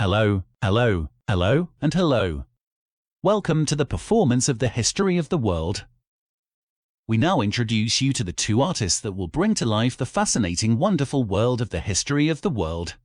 Hello, hello, hello, and hello. Welcome to the performance of the history of the world. We now introduce you to the two artists that will bring to life the fascinating, wonderful world of the history of the world.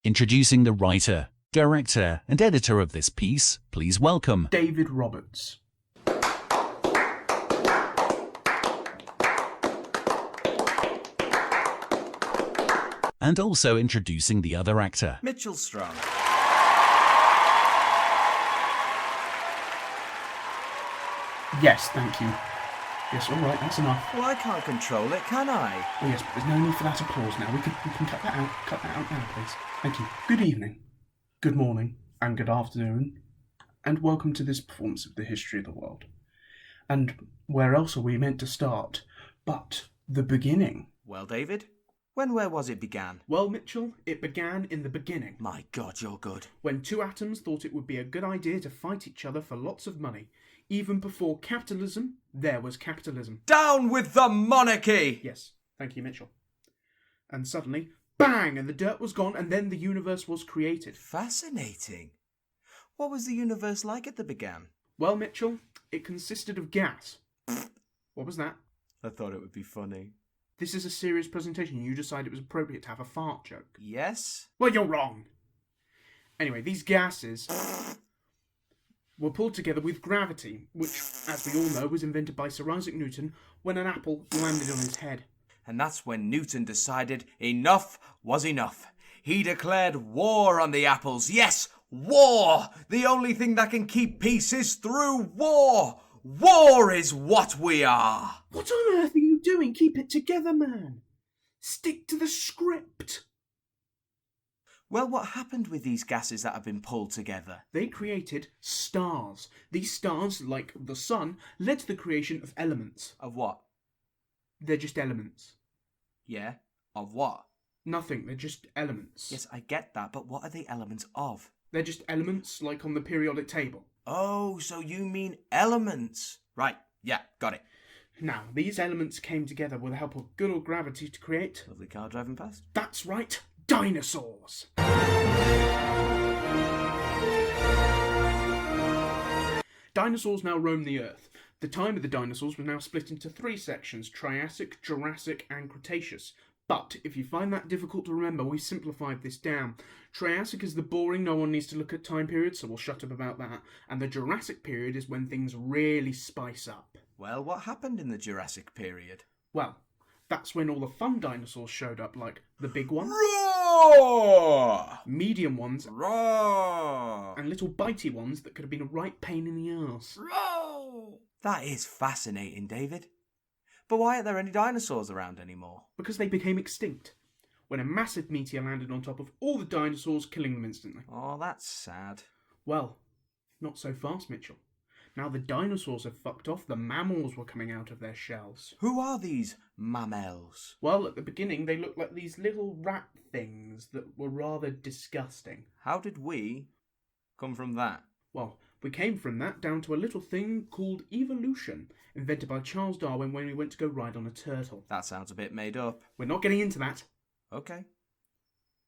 Introducing the writer, director, and editor of this piece, please welcome David Roberts. And also introducing the other actor, Mitchell Strong. Yes, thank you. Yes, all right, that's enough. Well, I can't control it, can I? Oh yes, but there's no need for that applause now. We can cut that out. Cut that out now, please. Thank you. Good evening, good morning, and good afternoon, and welcome to this performance of the history of the world. And where else are we meant to start but the beginning? Well, David, where was it began? Well, Mitchell, it began in the beginning. My God, you're good. When two atoms thought it would be a good idea to fight each other for lots of money. Even before capitalism, there was capitalism. Down with the monarchy! Yes, thank you, Mitchell. And suddenly, bang, and the dirt was gone, and then the universe was created. Fascinating. What was the universe like at the began? Well, Mitchell, it consisted of gas. What was that? I thought it would be funny. This is a serious presentation. You decided it was appropriate to have a fart joke. Yes? Well, you're wrong. Anyway, these gases were pulled together with gravity, which, as we all know, was invented by Sir Isaac Newton when an apple landed on his head. And that's when Newton decided enough was enough. He declared war on the apples. Yes, war! The only thing that can keep peace is through war! War is what we are! What on earth are you doing? Keep it together, man. Stick to the script. Well, what happened with these gases that have been pulled together? They created stars. These stars, like the sun, led to the creation of elements. Of what? They're just elements. Yeah? Of what? Nothing, they're just elements. Yes, I get that, but what are they elements of? They're just elements, like on the periodic table. Oh, so you mean elements. Right, yeah, got it. Now, these elements came together with the help of good old gravity to create... Lovely car driving past. That's right, dinosaurs! Dinosaurs now roam the Earth. The time of the dinosaurs was now split into three sections: Triassic, Jurassic, and Cretaceous. But if you find that difficult to remember, we simplified this down. Triassic is the boring, no one needs to look at time period, so we'll shut up about that. And the Jurassic period is when things really spice up. Well, what happened in the Jurassic period? Well, that's when all the fun dinosaurs showed up, like the big ones, Roar! medium ones, Roar! and little bitey ones that could have been a right pain in the arse. Roar! That is fascinating, David. But why aren't there any dinosaurs around anymore? Because they became extinct when a massive meteor landed on top of all the dinosaurs, killing them instantly. Oh, that's sad. Well, not so fast, Mitchell. Now the dinosaurs have fucked off, the mammals were coming out of their shells. Who are these mammals? Well, at the beginning they looked like these little rat things that were rather disgusting. How did we come from that? Well, we came from that down to a little thing called evolution, invented by Charles Darwin when we went to go ride on a turtle. That sounds a bit made up. We're not getting into that. Okay.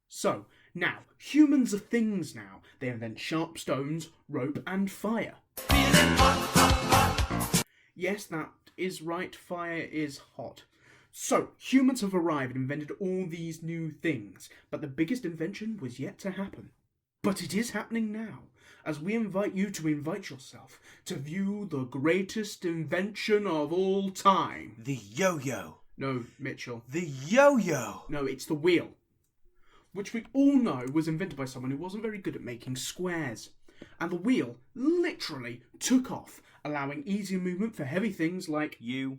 So, now, humans are things now. They invent sharp stones, rope, and fire. Yes, that is right, fire is hot. So, humans have arrived and invented all these new things, but the biggest invention was yet to happen. But it is happening now, as we invite you to invite yourself to view the greatest invention of all time. The yo-yo. No, Mitchell. The yo-yo. No, it's the wheel. Which we all know was invented by someone who wasn't very good at making squares. And the wheel literally took off, allowing easier movement for heavy things like... You.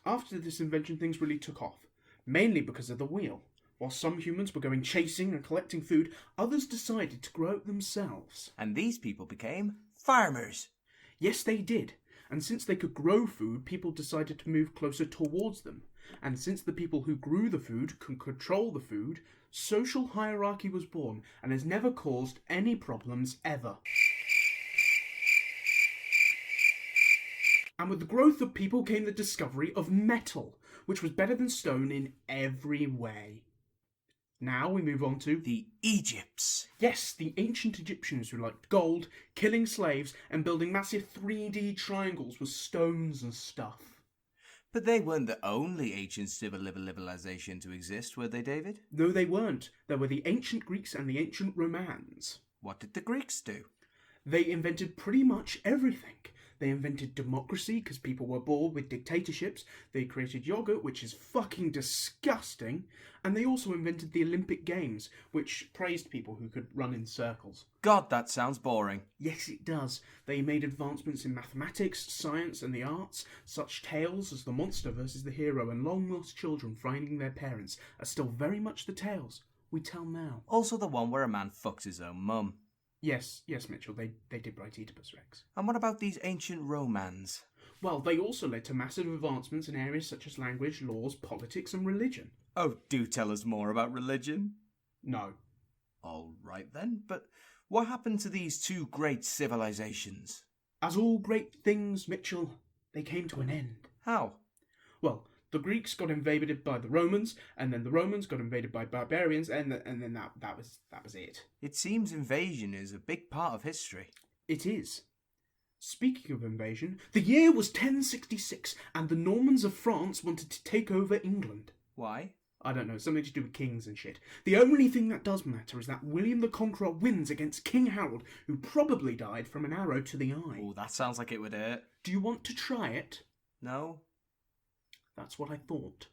After this invention, things really took off, mainly because of the wheel. While some humans were going chasing and collecting food, others decided to grow it themselves. And these people became farmers. Yes, they did. And since they could grow food, people decided to move closer towards them. And since the people who grew the food could control the food, social hierarchy was born and has never caused any problems ever. And with the growth of people came the discovery of metal, which was better than stone in every way. Now we move on to The Egypts. yes, the ancient Egyptians who liked gold, killing slaves, and building massive 3D triangles with stones and stuff. But they weren't the only ancient civilization to exist, were they, David? No, they weren't. There were the ancient Greeks and the ancient Romans. What did the Greeks do? They invented pretty much everything. They invented democracy because people were bored with dictatorships. They created yogurt, which is fucking disgusting. And they also invented the Olympic Games, which praised people who could run in circles. God, that sounds boring. Yes, it does. They made advancements in mathematics, science, and the arts. Such tales as the monster versus the hero and long-lost children finding their parents are still very much the tales we tell now. Also the one where a man fucks his own mum. Yes, Mitchell, they did write Oedipus Rex. And what about these ancient Romans? Well, they also led to massive advancements in areas such as language, laws, politics, and religion. Oh, do tell us more about religion. No. All right then, but what happened to these two great civilizations? As all great things, Mitchell, they came to an end. How? Well, the Greeks got invaded by the Romans, and then the Romans got invaded by barbarians, and then that was it. It seems invasion is a big part of history. It is. Speaking of invasion, the year was 1066, and the Normans of France wanted to take over England. Why? I don't know, something to do with kings and shit. The only thing that does matter is that William the Conqueror wins against King Harold, who probably died from an arrow to the eye. Oh, that sounds like it would hurt. Do you want to try it? No? That's what I thought.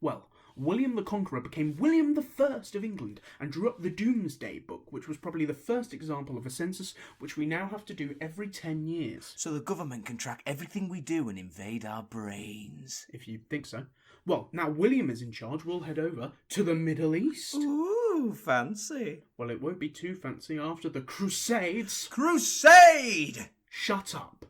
Well, William the Conqueror became William I of England and drew up the Domesday Book, which was probably the first example of a census which we now have to do every 10 years. So the government can track everything we do and invade our brains. If you think so. Well, now William is in charge, we'll head over to the Middle East. Ooh, fancy. Well, it won't be too fancy after the Crusades. Crusade! Shut up.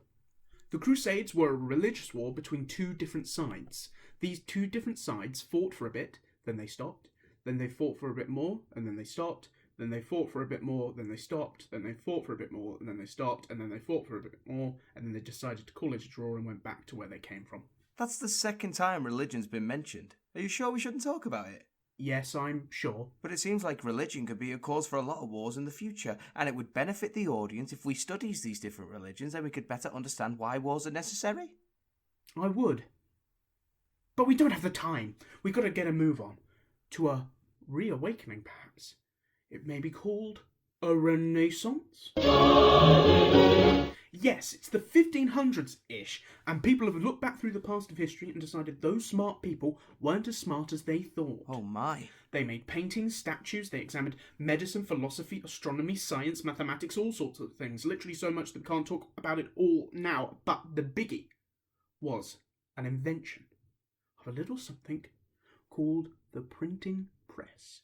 The Crusades were a religious war between two different sides. These two different sides fought for a bit, then they stopped, then they fought for a bit more, and then they stopped, then they fought for a bit more, then they stopped, then they fought for a bit more, and then they stopped, and then they fought for a bit more, and then they decided to call it a draw and went back to where they came from. That's the second time religion's been mentioned. Are you sure we shouldn't talk about it? Yes, I'm sure. But it seems like religion could be a cause for a lot of wars in the future, and it would benefit the audience if we studied these different religions, then we could better understand why wars are necessary. I would. But we don't have the time. We've got to get a move on. To a reawakening, perhaps. It may be called a renaissance? Yes, it's the 1500s-ish, and people have looked back through the past of history and decided those smart people weren't as smart as they thought. Oh my. They made paintings, statues, they examined medicine, philosophy, astronomy, science, mathematics, all sorts of things. Literally so much that we can't talk about it all now. But the biggie was an invention of a little something called the printing press,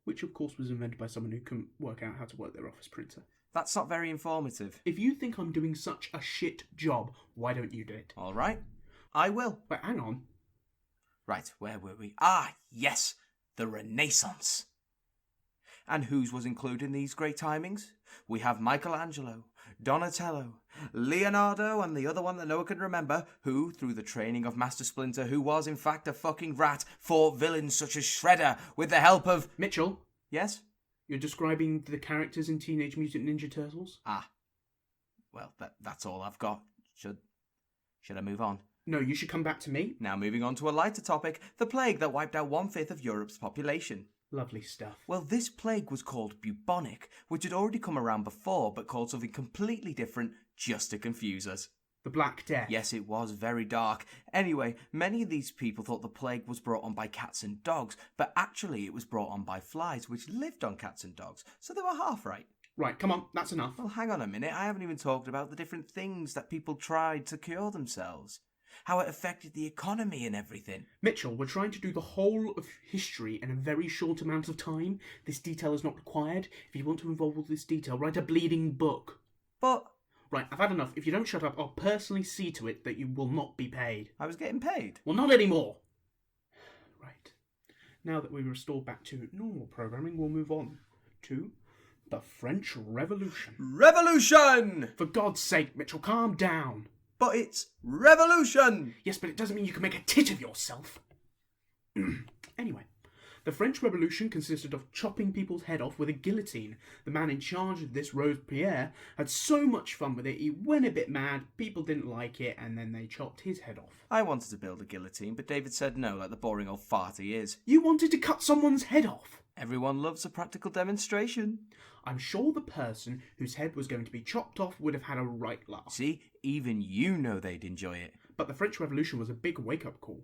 which of course was invented by someone who couldn't work out how to work their office printer. That's not very informative. If you think I'm doing such a shit job, why don't you do it? All right, I will. But hang on. Right, where were we? Ah, yes, the Renaissance. And whose was included in these great timings? We have Michelangelo, Donatello, Leonardo, and the other one that no one can remember, who, through the training of Master Splinter, who was in fact a fucking rat, fought villains such as Shredder with the help of... Mitchell? Yes? You're describing the characters in Teenage Mutant Ninja Turtles? Ah. Well, that's all I've got. Should I move on? No, you should come back to me. Now moving on to a lighter topic, the plague that wiped out 1/5 of Europe's population. Lovely stuff. Well, this plague was called bubonic, which had already come around before, but called something completely different just to confuse us. The Black Death. Yes, it was very dark. Anyway, many of these people thought the plague was brought on by cats and dogs, but actually it was brought on by flies, which lived on cats and dogs, so they were half right. Right, come on, that's enough. Well, hang on a minute, I haven't even talked about the different things that people tried to cure themselves. How it affected the economy and everything. Mitchell, we're trying to do the whole of history in a very short amount of time. This detail is not required. If you want to involve all this detail, write a bleeding book. But... Right, I've had enough. If you don't shut up, I'll personally see to it that you will not be paid. I was getting paid. Well, not anymore. Right. Now that we've restored back to normal programming, we'll move on to the French Revolution. Revolution! For God's sake, Mitchell, calm down. But it's revolution! Yes, but it doesn't mean you can make a tit of yourself. Anyway, The French Revolution consisted of chopping people's head off with a guillotine. The man in charge of this, Robespierre, had so much fun with it, he went a bit mad, people didn't like it, and then they chopped his head off. I wanted to build a guillotine, but David said no, like the boring old fart he is. You wanted to cut someone's head off? Everyone loves a practical demonstration. I'm sure the person whose head was going to be chopped off would have had a right laugh. See, even you know they'd enjoy it. But the French Revolution was a big wake-up call.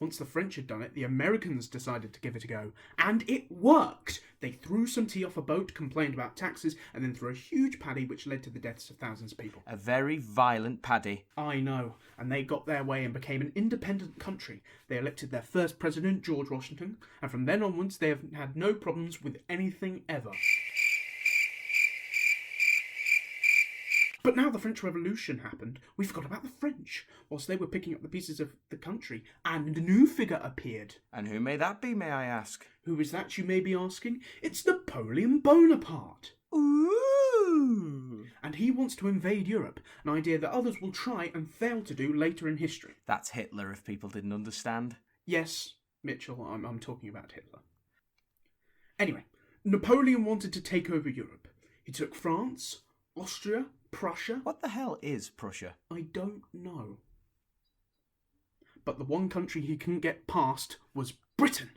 Once the French had done it, the Americans decided to give it a go. And it worked! They threw some tea off a boat, complained about taxes, and then threw a huge paddy which led to the deaths of thousands of people. A very violent paddy. I know. And they got their way and became an independent country. They elected their first president, George Washington, and from then onwards they have had no problems with anything ever. But now the French Revolution happened, we forgot about the French, whilst they were picking up the pieces of the country, and a new figure appeared. And who may that be, may I ask? Who is that, you may be asking? It's Napoleon Bonaparte. Ooh! And he wants to invade Europe, an idea that others will try and fail to do later in history. That's Hitler, if people didn't understand. Yes, Mitchell, I'm talking about Hitler. Anyway, Napoleon wanted to take over Europe. He took France, Austria, Prussia? What the hell is Prussia? I don't know. But the one country he couldn't get past was Britain.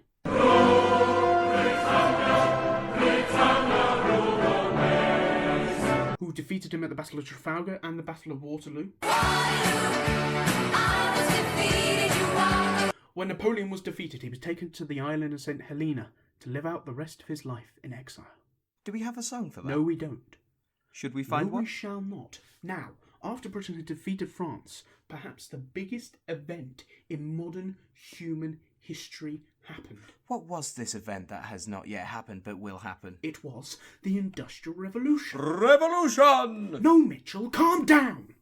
Who defeated him at the Battle of Trafalgar and the Battle of Waterloo. When Napoleon was defeated, he was taken to the island of St. Helena to live out the rest of his life in exile. Do we have a song for that? No, we don't. Should we find one? We shall not. Now, after Britain had defeated France, perhaps the biggest event in modern human history happened. What was this event that has not yet happened but will happen? It was the Industrial Revolution. Revolution! No, Mitchell, calm down!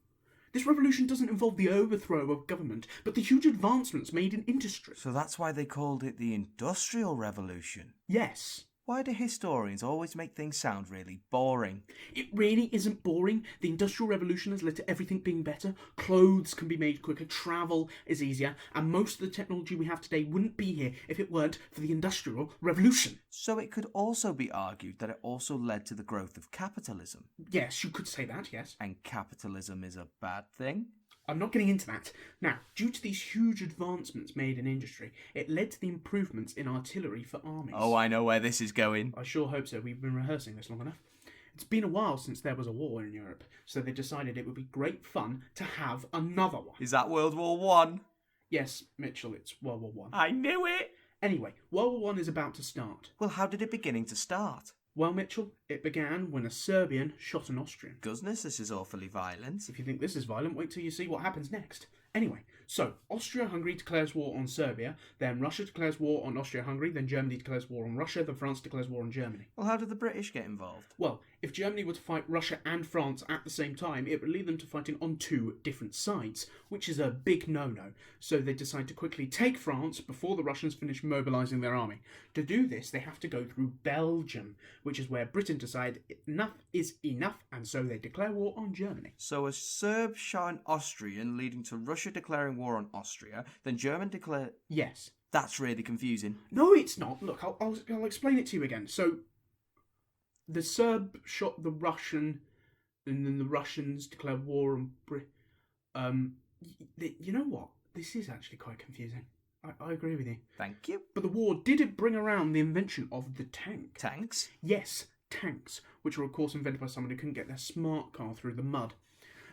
This revolution doesn't involve the overthrow of government, but the huge advancements made in industry. So that's why they called it the Industrial Revolution? Yes. Why do historians always make things sound really boring? It really isn't boring. The Industrial Revolution has led to everything being better. Clothes can be made quicker, travel is easier, and most of the technology we have today wouldn't be here if it weren't for the Industrial Revolution. So it could also be argued that it also led to the growth of capitalism. Yes, you could say that, yes. And capitalism is a bad thing? I'm not getting into that. Now, due to these huge advancements made in industry, it led to the improvements in artillery for armies. Oh, I know where this is going. I sure hope so. We've been rehearsing this long enough. It's been a while since there was a war in Europe, so they decided it would be great fun to have another one. Is that World War One? Yes, Mitchell, it's World War One. I knew it! Anyway, World War One is about to start. Well, how did it beginning to start? Well, Mitchell, it began when a Serbian shot an Austrian. Goodness, this is awfully violent. If you think this is violent, wait till you see what happens next. Anyway, so Austria-Hungary declares war on Serbia, then Russia declares war on Austria-Hungary, then Germany declares war on Russia, then France declares war on Germany. Well, how did the British get involved? Well, if Germany were to fight Russia and France at the same time, it would lead them to fighting on two different sides, which is a big no-no. So they decide to quickly take France before the Russians finish mobilising their army. To do this, they have to go through Belgium, which is where Britain decide enough is enough, and so they declare war on Germany. So a Serb shot an Austrian, leading to Russia declaring war on Austria, then German declare... Yes. That's really confusing. No, it's not. Look, I'll explain it to you again. So, the Serb shot the Russian, and then the Russians declared war on you know what? This is actually quite confusing. I agree with you. Thank you. But the war did bring around the invention of the tank. Tanks? Yes, tanks, which were of course invented by someone who couldn't get their smart car through the mud.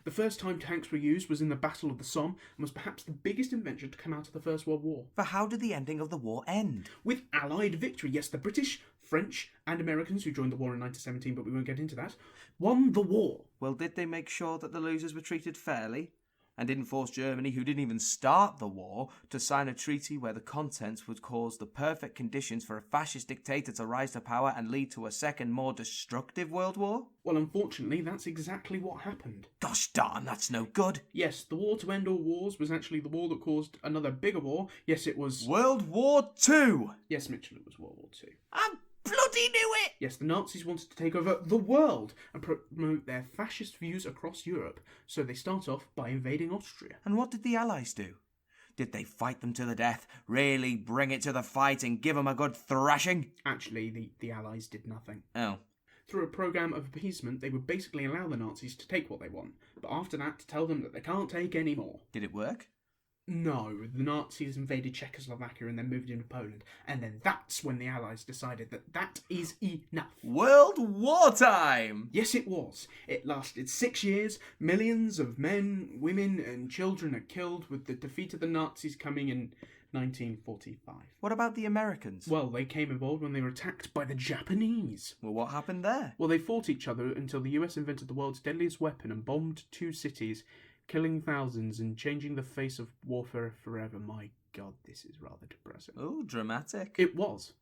The first time tanks were used was in the Battle of the Somme and was perhaps the biggest invention to come out of the First World War. But how did the ending of the war end? With Allied victory. Yes, the British, French and Americans, who joined the war in 1917, but we won't get into that, won the war. Well, did they make sure that the losers were treated fairly? And didn't force Germany, who didn't even start the war, to sign a treaty where the contents would cause the perfect conditions for a fascist dictator to rise to power and lead to a second, more destructive world war? Well, unfortunately, that's exactly what happened. Gosh darn, that's no good. Yes, the war to end all wars was actually the war that caused another bigger war. Yes, it was... World War II! Yes, Mitchell, it was World War II. I bloody knew it! Yes, the Nazis wanted to take over the world and promote their fascist views across Europe, so they start off by invading Austria. And what did the Allies do? Did they fight them to the death? Really bring it to the fight and give them a good thrashing? Actually, the Allies did nothing. Oh. Through a programme of appeasement, they would basically allow the Nazis to take what they want, but after that to tell them that they can't take any more. Did it work? No, the Nazis invaded Czechoslovakia and then moved into Poland, and then that's when the Allies decided that that is enough. World War time! Yes, it was. It lasted 6 years. Millions of men, women, and children are killed, with the defeat of the Nazis coming in 1945. What about the Americans? Well, they came involved when they were attacked by the Japanese. Well, what happened there? Well, they fought each other until the US invented the world's deadliest weapon and bombed 2 cities, killing thousands and changing the face of warfare forever. My God, this is rather depressing. Oh, dramatic. It was.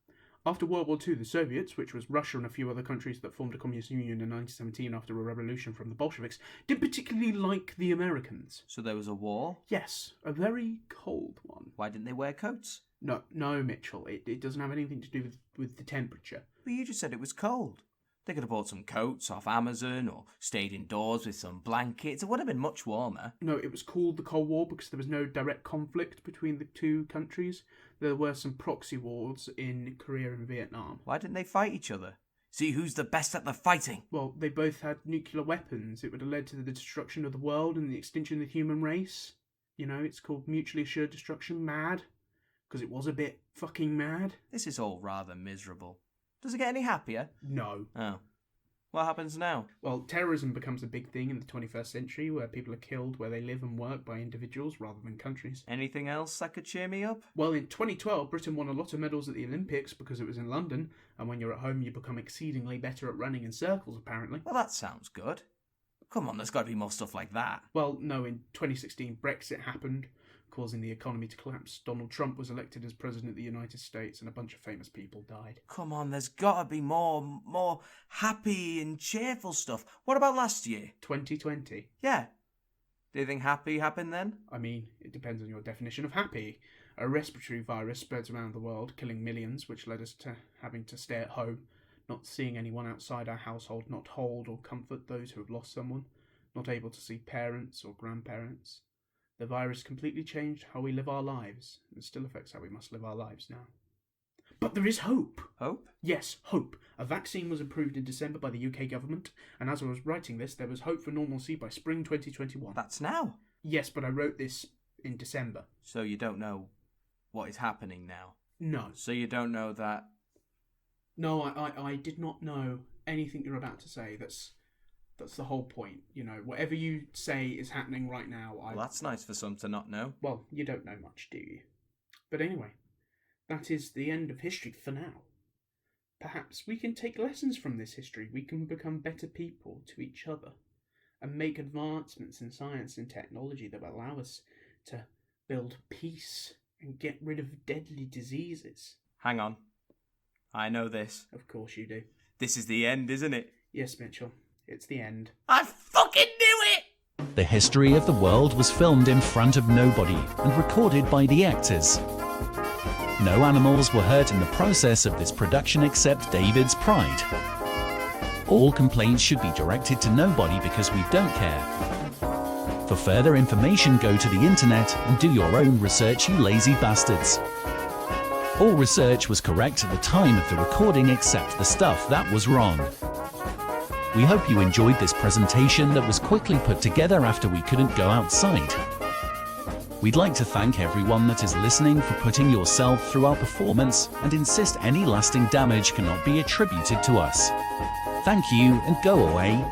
After World War II, the Soviets, which was Russia and a few other countries that formed a communist union in 1917 after a revolution from the Bolsheviks, didn't particularly like the Americans. So there was a war? Yes, a very cold one. Why didn't they wear coats? No, Mitchell. It doesn't have anything to do with the temperature. But you just said it was cold. They could have bought some coats off Amazon or stayed indoors with some blankets. It would have been much warmer. No, it was called the Cold War because there was no direct conflict between the two countries. There were some proxy wars in Korea and Vietnam. Why didn't they fight each other? See who's the best at the fighting. Well, they both had nuclear weapons. It would have led to the destruction of the world and the extinction of the human race. You know, it's called mutually assured destruction, MAD. Because it was a bit fucking mad. This is all rather miserable. Does it get any happier? No. Oh. What happens now? Well, terrorism becomes a big thing in the 21st century, where people are killed where they live and work by individuals rather than countries. Anything else that could cheer me up? Well, in 2012, Britain won a lot of medals at the Olympics because it was in London, and when you're at home you become exceedingly better at running in circles, apparently. Well, that sounds good. Come on, there's got to be more stuff like that. Well, no, in 2016 Brexit happened, causing the economy to collapse. Donald Trump was elected as President of the United States, and a bunch of famous people died. Come on, there's got to be more happy and cheerful stuff. What about last year? 2020. Yeah. Do you think happy happened then? I mean, it depends on your definition of happy. A respiratory virus spreads around the world, killing millions, which led us to having to stay at home, not seeing anyone outside our household, not hold or comfort those who have lost someone, not able to see parents or grandparents. The virus completely changed how we live our lives, and still affects how we must live our lives now. But there is hope. Hope? Yes, hope. A vaccine was approved in December by the UK government, and as I was writing this, there was hope for normalcy by spring 2021. That's now. Yes, but I wrote this in December. So you don't know what is happening now? No. So you don't know that... No, I did not know anything you're about to say. That's the whole point. You know, whatever you say is happening right now. Well, that's nice for some to not know. Well, you don't know much, do you? But anyway, that is the end of history for now. Perhaps we can take lessons from this history. We can become better people to each other and make advancements in science and technology that will allow us to build peace and get rid of deadly diseases. Hang on. I know this. Of course you do. This is the end, isn't it? Yes, Mitchell. It's the end. I fucking knew it! The history of the world was filmed in front of nobody and recorded by the actors. No animals were hurt in the process of this production except David's pride. All complaints should be directed to nobody because we don't care. For further information, go to the internet and do your own research, you lazy bastards. All research was correct at the time of the recording except the stuff that was wrong. We hope you enjoyed this presentation that was quickly put together after we couldn't go outside. We'd like to thank everyone that is listening for putting yourself through our performance and insist any lasting damage cannot be attributed to us. Thank you and go away.